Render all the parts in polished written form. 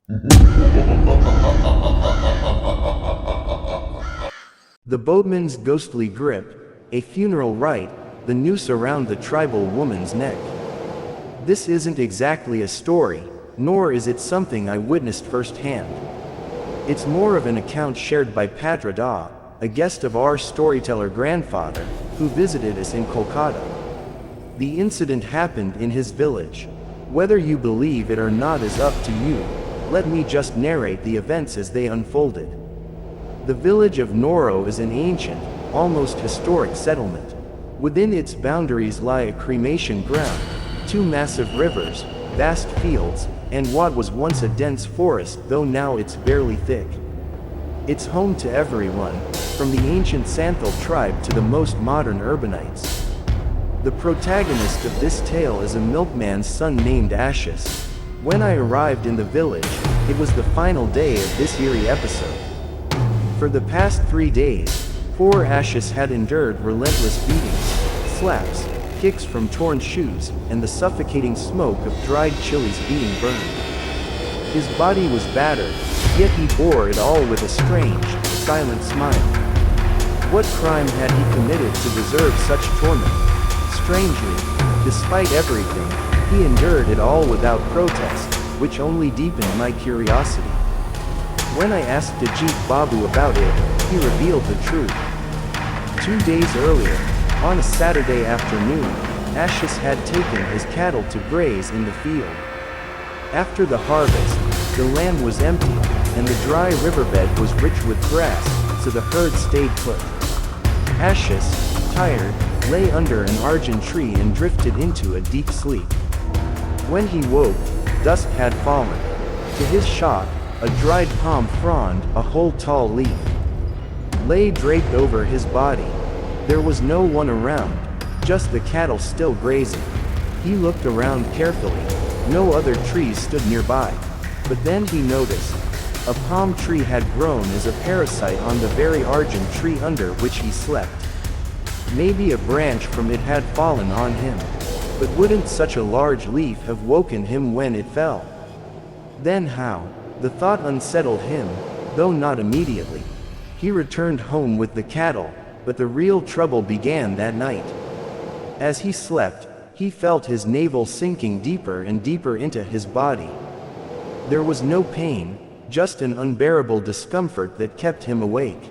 The boatman's ghostly grip, a funeral rite, the noose around the tribal woman's neck. This isn't exactly a story, nor is it something I witnessed firsthand. It's more of an account shared by Patra Da, a guest of our storyteller grandfather, who visited us in Kolkata. The incident happened in his village. Whether you believe it or not is up to you. Let me just narrate the events as they unfolded. The village of Noro is an ancient, almost historic settlement. Within its boundaries lie a cremation ground, two massive rivers, vast fields, and what was once a dense forest, though now it's barely thick. It's home to everyone, from the ancient Santhal tribe to the most modern urbanites. The protagonist of this tale is a milkman's son named Ashes. When I arrived in the village, it was the final day of this eerie episode. For the past 3 days, poor Ashes had endured relentless beatings, slaps, kicks from torn shoes, and the suffocating smoke of dried chilies being burned. His body was battered, yet he bore it all with a strange, silent smile. What crime had he committed to deserve such torment? Strangely, despite everything, he endured it all without protest, which only deepened my curiosity. When I asked Ajit Babu about it, he revealed the truth. 2 days earlier, on a Saturday afternoon, Ashes had taken his cattle to graze in the field. After the harvest, the land was empty, and the dry riverbed was rich with grass, so the herd stayed put. Ashes, tired, lay under an argent tree and drifted into a deep sleep. When he woke, dusk had fallen. To his shock, a dried palm frond, a whole tall leaf, lay draped over his body. There was no one around, just the cattle still grazing. He looked around carefully. No other trees stood nearby. But then he noticed a palm tree had grown as a parasite on the very argent tree under which he slept. Maybe a branch from it had fallen on him. But wouldn't such a large leaf have woken him when it fell? Then how? The thought unsettled him, though not immediately. He returned home with the cattle, but the real trouble began that night. As he slept, he felt his navel sinking deeper and deeper into his body. There was no pain, just an unbearable discomfort that kept him awake.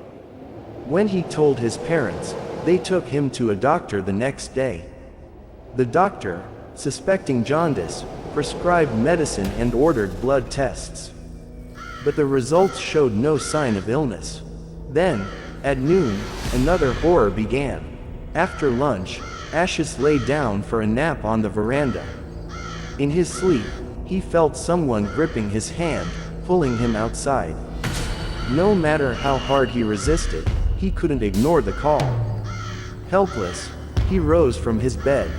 When he told his parents, they took him to a doctor the next day. The doctor, suspecting jaundice, prescribed medicine and ordered blood tests. But the results showed no sign of illness. Then, at noon, another horror began. After lunch, Ashes lay down for a nap on the veranda. In his sleep, he felt someone gripping his hand, pulling him outside. No matter how hard he resisted, he couldn't ignore the call. Helpless, he rose from his bed.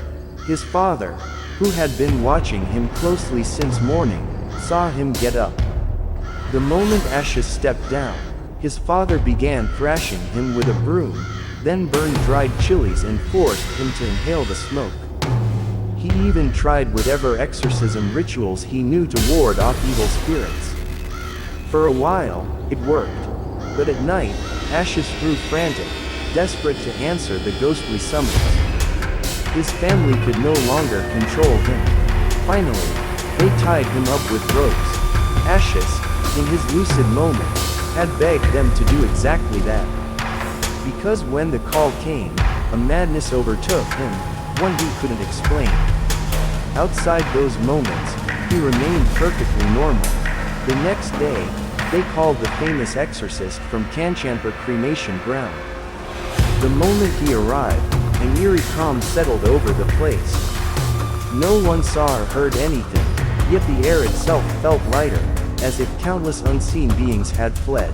His father, who had been watching him closely since morning, saw him get up. The moment Ashes stepped down, his father began thrashing him with a broom, then burned dried chilies and forced him to inhale the smoke. He even tried whatever exorcism rituals he knew to ward off evil spirits. For a while, it worked. But at night, Ashes grew frantic, desperate to answer the ghostly summons. His family could no longer control him. Finally, they tied him up with ropes. Ashes, in his lucid moments, had begged them to do exactly that. Because when the call came, a madness overtook him, one he couldn't explain. Outside those moments, he remained perfectly normal. The next day, they called the famous exorcist from Kanchanpur cremation ground. The moment he arrived, an eerie calm settled over the place. No one saw or heard anything, yet the air itself felt lighter, as if countless unseen beings had fled.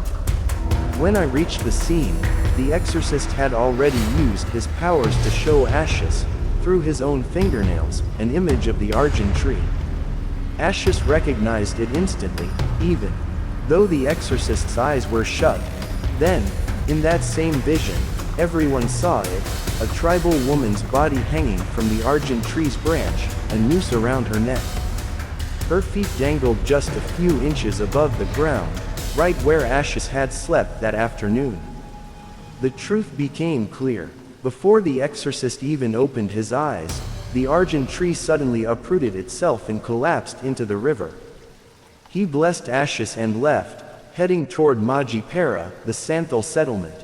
When I reached the scene, the exorcist had already used his powers to show Ashes, through his own fingernails, an image of the argent tree. Ashes recognized it instantly, even though the exorcist's eyes were shut. Then, in that same vision, everyone saw it, a tribal woman's body hanging from the argent tree's branch, a noose around her neck. Her feet dangled just a few inches above the ground, right where Ashes had slept that afternoon. The truth became clear. Before the exorcist even opened his eyes, the argent tree suddenly uprooted itself and collapsed into the river. He blessed Ashes and left, heading toward Majipara, the Santhal settlement.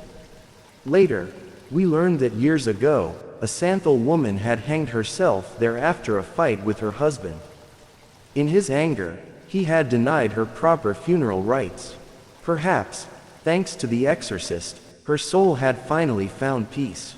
Later, we learned that years ago, a Santhal woman had hanged herself there after a fight with her husband. In his anger, he had denied her proper funeral rites. Perhaps, thanks to the exorcist, her soul had finally found peace.